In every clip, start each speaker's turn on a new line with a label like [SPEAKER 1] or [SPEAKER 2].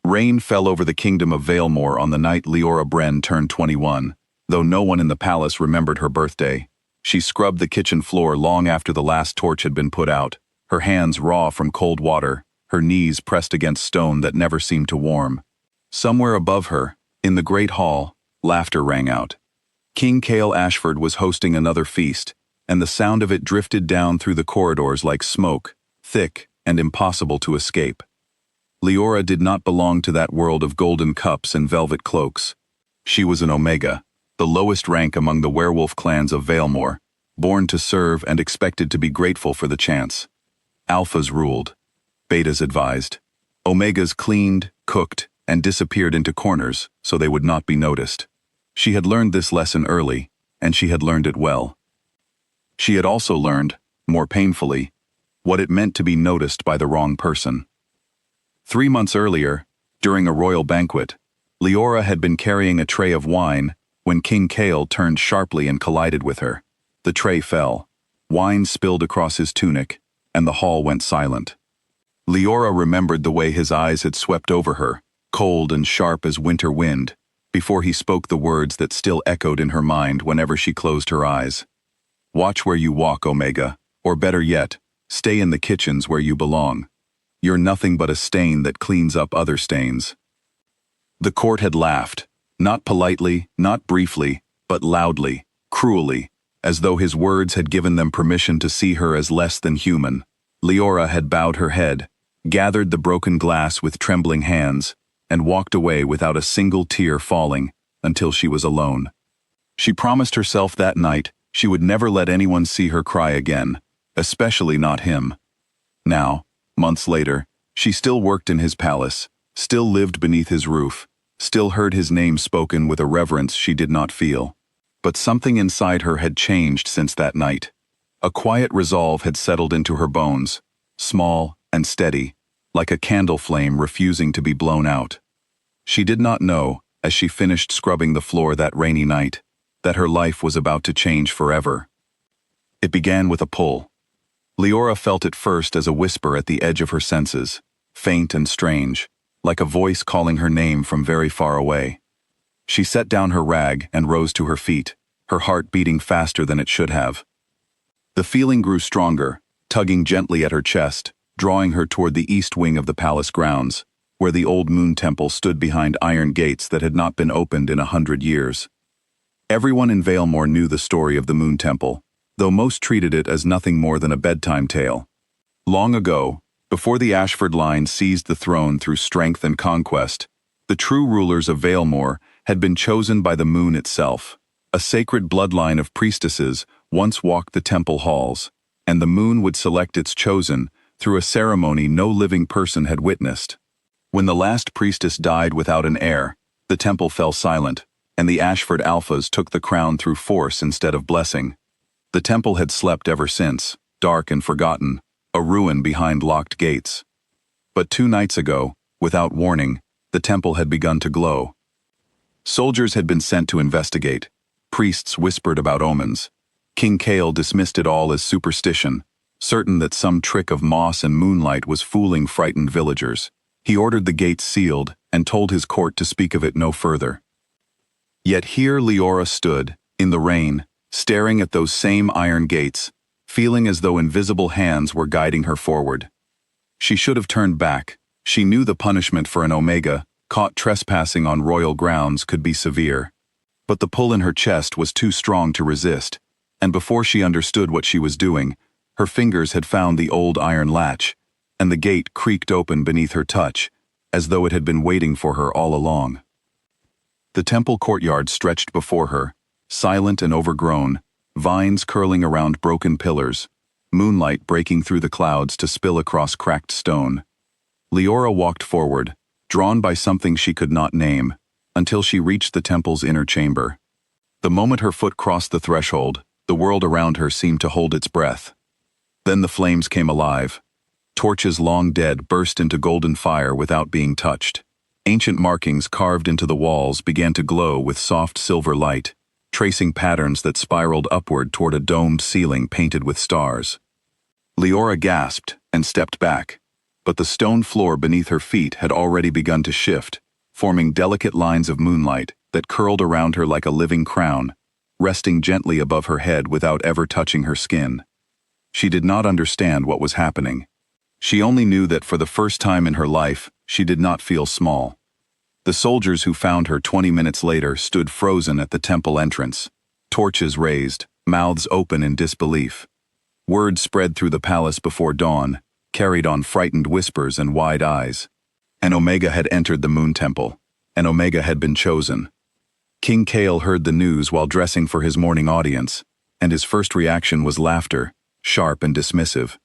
[SPEAKER 1] Rain fell over the kingdom of Valemore on the night Leora Bren turned 21, though no one in the palace remembered her birthday. She scrubbed the kitchen floor long after the last torch had been put out, her hands raw from cold water, her knees pressed against stone that never seemed to warm. Somewhere above her, in the great hall, laughter rang out. King Cale Ashford was hosting another feast, and the sound of it drifted down through the corridors like smoke, thick and impossible to escape. Leora did not belong to that world of golden cups and velvet cloaks. She was an Omega, the lowest rank among the werewolf clans of Valemore, born to serve and expected to be grateful for the chance. Alphas ruled. Betas advised. Omegas cleaned, cooked, and disappeared into corners so they would not be noticed. She had learned this lesson early, and she had learned it well. She had also learned, more painfully, what it meant to be noticed by the wrong person. 3 months earlier, during a royal banquet, Leora had been carrying a tray of wine when King Cale turned sharply and collided with her. The tray fell. Wine spilled across his tunic, and the hall went silent. Leora remembered the way his eyes had swept over her, cold and sharp as winter wind, before he spoke the words that still echoed in her mind whenever she closed her eyes. Watch where you walk, Omega, or better yet, stay in the kitchens where you belong. You're nothing but a stain that cleans up other stains. The court had laughed, not politely, not briefly, but loudly, cruelly, as though his words had given them permission to see her as less than human. Leora had bowed her head, gathered the broken glass with trembling hands, and walked away without a single tear falling until she was alone. She promised herself that night she would never let anyone see her cry again, especially not him. Now, months later, she still worked in his palace, still lived beneath his roof, still heard his name spoken with a reverence she did not feel. But something inside her had changed since that night. A quiet resolve had settled into her bones, small and steady, like a candle flame refusing to be blown out. She did not know, as she finished scrubbing the floor that rainy night, that her life was about to change forever. It began with a pull. Leora felt it first as a whisper at the edge of her senses, faint and strange, like a voice calling her name from very far away. She set down her rag and rose to her feet, her heart beating faster than it should have. The feeling grew stronger, tugging gently at her chest, drawing her toward the east wing of the palace grounds, where the old moon temple stood behind iron gates that had not been opened in 100 years. Everyone in Valemore knew the story of the moon temple, though most treated it as nothing more than a bedtime tale. Long ago, before the Ashford line seized the throne through strength and conquest, the true rulers of Valemore had been chosen by the moon itself. A sacred bloodline of priestesses once walked the temple halls, and the moon would select its chosen through a ceremony no living person had witnessed. When the last priestess died without an heir, the temple fell silent, and the Ashford Alphas took the crown through force instead of blessing. The temple had slept ever since, dark and forgotten, a ruin behind locked gates. But 2 nights ago, without warning, the temple had begun to glow. Soldiers had been sent to investigate. Priests whispered about omens. King Cale dismissed it all as superstition, certain that some trick of moss and moonlight was fooling frightened villagers. He ordered the gates sealed and told his court to speak of it no further. Yet here Leora stood, in the rain, staring at those same iron gates, feeling as though invisible hands were guiding her forward. She should have turned back. She knew the punishment for an Omega, caught trespassing on royal grounds, could be severe. But the pull in her chest was too strong to resist, and before she understood what she was doing, her fingers had found the old iron latch, and the gate creaked open beneath her touch, as though it had been waiting for her all along. The temple courtyard stretched before her, silent and overgrown, vines curling around broken pillars, moonlight breaking through the clouds to spill across cracked stone. Leora walked forward, drawn by something she could not name, until she reached the temple's inner chamber. The moment her foot crossed the threshold, the world around her seemed to hold its breath. Then the flames came alive. Torches long dead burst into golden fire without being touched. Ancient markings carved into the walls began to glow with soft silver light, tracing patterns that spiraled upward toward a domed ceiling painted with stars. Leora gasped and stepped back. but the stone floor beneath her feet had already begun to shift, forming delicate lines of moonlight that curled around her like a living crown, resting gently above her head without ever touching her skin. She did not understand what was happening. She only knew that for the first time in her life, she did not feel small. The soldiers who found her 20 minutes later stood frozen at the temple entrance, torches raised, mouths open in disbelief. Word spread through the palace before dawn, carried on frightened whispers and wide eyes. An Omega had entered the Moon Temple. An Omega had been chosen. King Kale heard the news while dressing for his morning audience, and his first reaction was laughter, sharp and dismissive.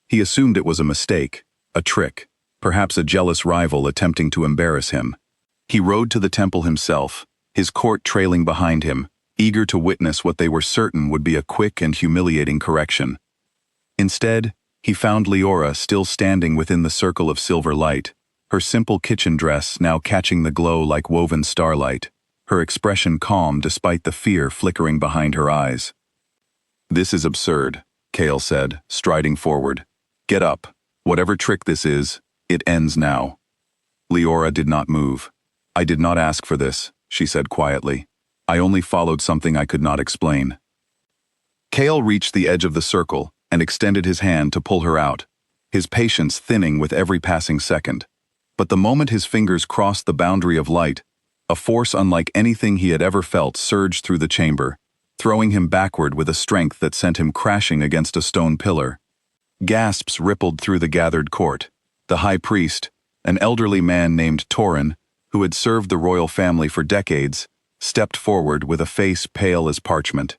[SPEAKER 1] He assumed it was a mistake, a trick, perhaps a jealous rival attempting to embarrass him. He rode to the temple himself, his court trailing behind him, eager to witness what they were certain would be a quick and humiliating correction. Instead, he found Leora still standing within the circle of silver light, her simple kitchen dress now catching the glow like woven starlight, her expression calm despite the fear flickering behind her eyes. "This is absurd," Kale said, striding forward. "Get up. Whatever trick this is, it ends now." Leora did not move. "I did not ask for this," she said quietly. "I only followed something I could not explain." Kale reached the edge of the circle and extended his hand to pull her out, his patience thinning with every passing second. But the moment his fingers crossed the boundary of light, a force unlike anything he had ever felt surged through the chamber, throwing him backward with a strength that sent him crashing against a stone pillar. Gasps rippled through the gathered court. The high priest, an elderly man named Torin, who had served the royal family for decades, stepped forward with a face pale as parchment.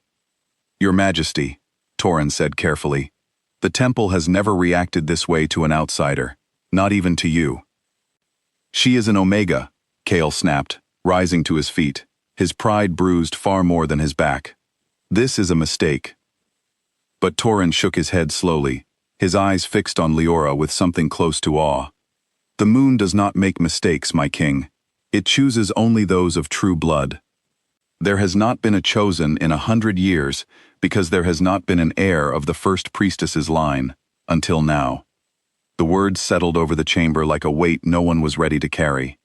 [SPEAKER 1] "Your Majesty," Torin said carefully, "the temple has never reacted this way to an outsider, not even to you." "She is an Omega," Kale snapped, rising to his feet, his pride bruised far more than his back. "This is a mistake." But Torin shook his head slowly, his eyes fixed on Leora with something close to awe. "The moon does not make mistakes, my king. It chooses only those of true blood. There has not been a chosen in 100 years because there has not been an heir of the first priestess's line, until now." The words settled over the chamber like a weight no one was ready to carry.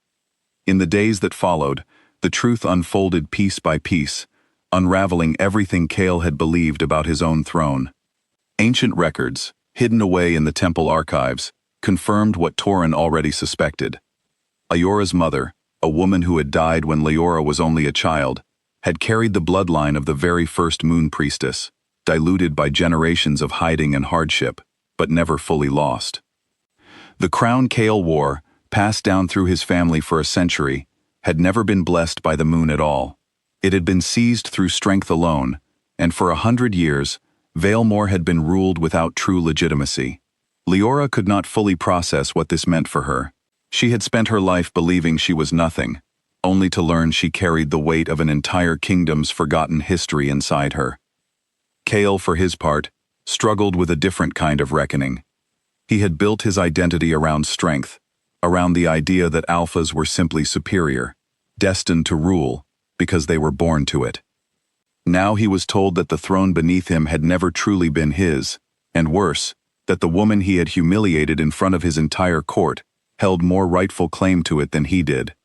[SPEAKER 1] In the days that followed, the truth unfolded piece by piece, unraveling everything Kale had believed about his own throne. Ancient records, hidden away in the temple archives, confirmed what Torin already suspected. Iora's mother, a woman who had died when Leora was only a child, had carried the bloodline of the very first moon priestess, diluted by generations of hiding and hardship, but never fully lost. The crown Kale wore, passed down through his family for a century, had never been blessed by the moon at all. It had been seized through strength alone, and for 100 years, Valemore had been ruled without true legitimacy. Leora could not fully process what this meant for her. She had spent her life believing she was nothing, only to learn she carried the weight of an entire kingdom's forgotten history inside her. Kale, for his part, struggled with a different kind of reckoning. He had built his identity around strength, around the idea that alphas were simply superior, destined to rule, because they were born to it. Now he was told that the throne beneath him had never truly been his, and worse, that the woman he had humiliated in front of his entire court held more rightful claim to it than he did.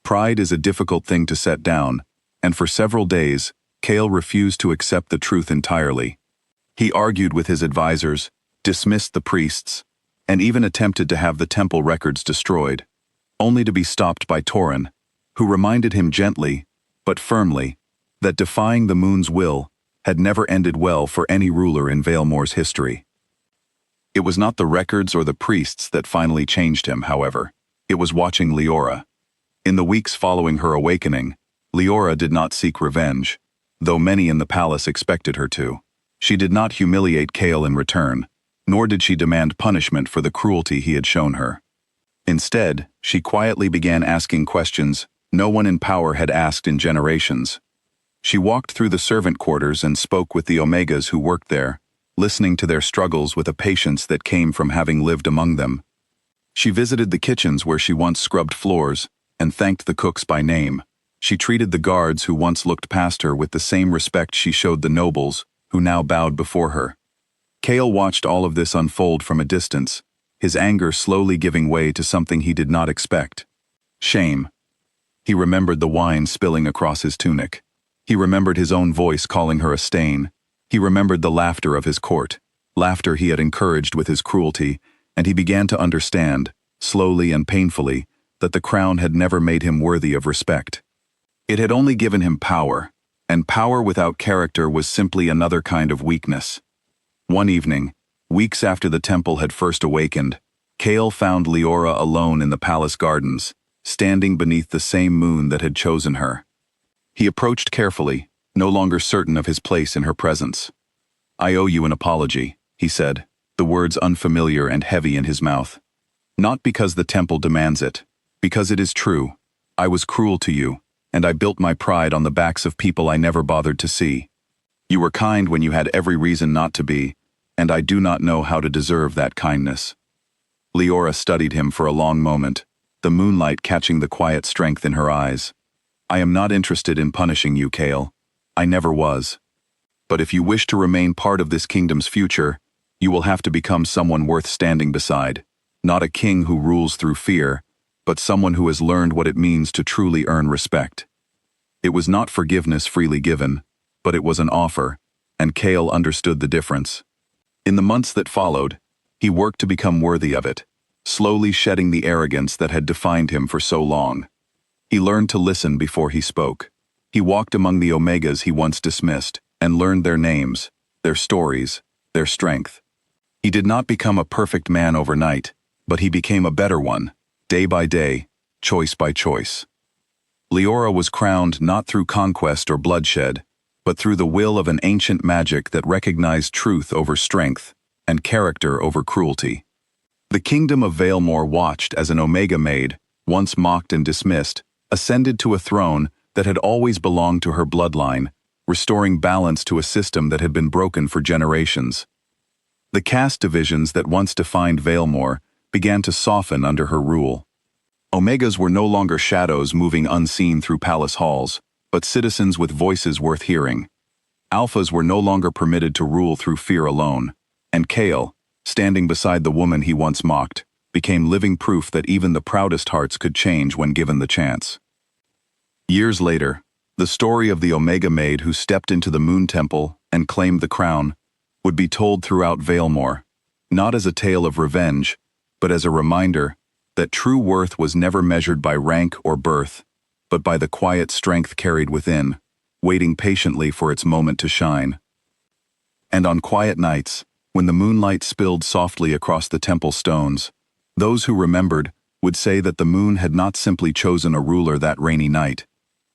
[SPEAKER 1] Pride is a difficult thing to set down, and for several days, Kale refused to accept the truth entirely. He argued with his advisors, dismissed the priests, and even attempted to have the temple records destroyed, only to be stopped by Torin, who reminded him gently, but firmly, that defying the moon's will had never ended well for any ruler in Valemore's history. It was not the records or the priests that finally changed him, however. It was watching Leora. In the weeks following her awakening, Leora did not seek revenge, though many in the palace expected her to. She did not humiliate Kale in return, nor did she demand punishment for the cruelty he had shown her. Instead, she quietly began asking questions no one in power had asked in generations. She walked through the servant quarters and spoke with the Omegas who worked there, listening to their struggles with a patience that came from having lived among them. She visited the kitchens where she once scrubbed floors and thanked the cooks by name. She treated the guards who once looked past her with the same respect she showed the nobles who now bowed before her. Kale watched all of this unfold from a distance, his anger slowly giving way to something he did not expect. Shame. He remembered the wine spilling across his tunic. He remembered his own voice calling her a stain. He remembered the laughter of his court, laughter he had encouraged with his cruelty, and he began to understand, slowly and painfully, that the crown had never made him worthy of respect. It had only given him power, and power without character was simply another kind of weakness. One evening, weeks after the temple had first awakened, Kale found Leora alone in the palace gardens, standing beneath the same moon that had chosen her. He approached carefully, no longer certain of his place in her presence. "I owe you an apology," he said, the words unfamiliar and heavy in his mouth. "Not because the temple demands it, because it is true. I was cruel to you, and I built my pride on the backs of people I never bothered to see. You were kind when you had every reason not to be, and I do not know how to deserve that kindness." Leora studied him for a long moment, the moonlight catching the quiet strength in her eyes. "I am not interested in punishing you, Kale. I never was. But if you wish to remain part of this kingdom's future, you will have to become someone worth standing beside, not a king who rules through fear, but someone who has learned what it means to truly earn respect." It was not forgiveness freely given, but it was an offer, and Kale understood the difference. In the months that followed, he worked to become worthy of it, slowly shedding the arrogance that had defined him for so long. He learned to listen before he spoke. He walked among the Omegas he once dismissed, and learned their names, their stories, their strength. He did not become a perfect man overnight, but he became a better one, day by day, choice by choice. Leora was crowned not through conquest or bloodshed, but through the will of an ancient magic that recognized truth over strength and character over cruelty. The kingdom of Valemore watched as an Omega Maid, once mocked and dismissed, ascended to a throne that had always belonged to her bloodline, restoring balance to a system that had been broken for generations. The caste divisions that once defined Valemore began to soften under her rule. Omegas were no longer shadows moving unseen through palace halls, but citizens with voices worth hearing. Alphas were no longer permitted to rule through fear alone, and Kale, standing beside the woman he once mocked, became living proof that even the proudest hearts could change when given the chance. Years later, the story of the Omega Maid who stepped into the Moon Temple and claimed the crown would be told throughout Valemore, not as a tale of revenge, but as a reminder that true worth was never measured by rank or birth, but by the quiet strength carried within, waiting patiently for its moment to shine. And on quiet nights, when the moonlight spilled softly across the temple stones, those who remembered would say that the moon had not simply chosen a ruler that rainy night.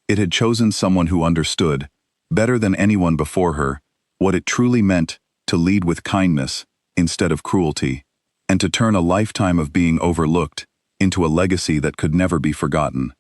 [SPEAKER 1] It had chosen someone who understood, better than anyone before her, what it truly meant to lead with kindness instead of cruelty, and to turn a lifetime of being overlooked into a legacy that could never be forgotten.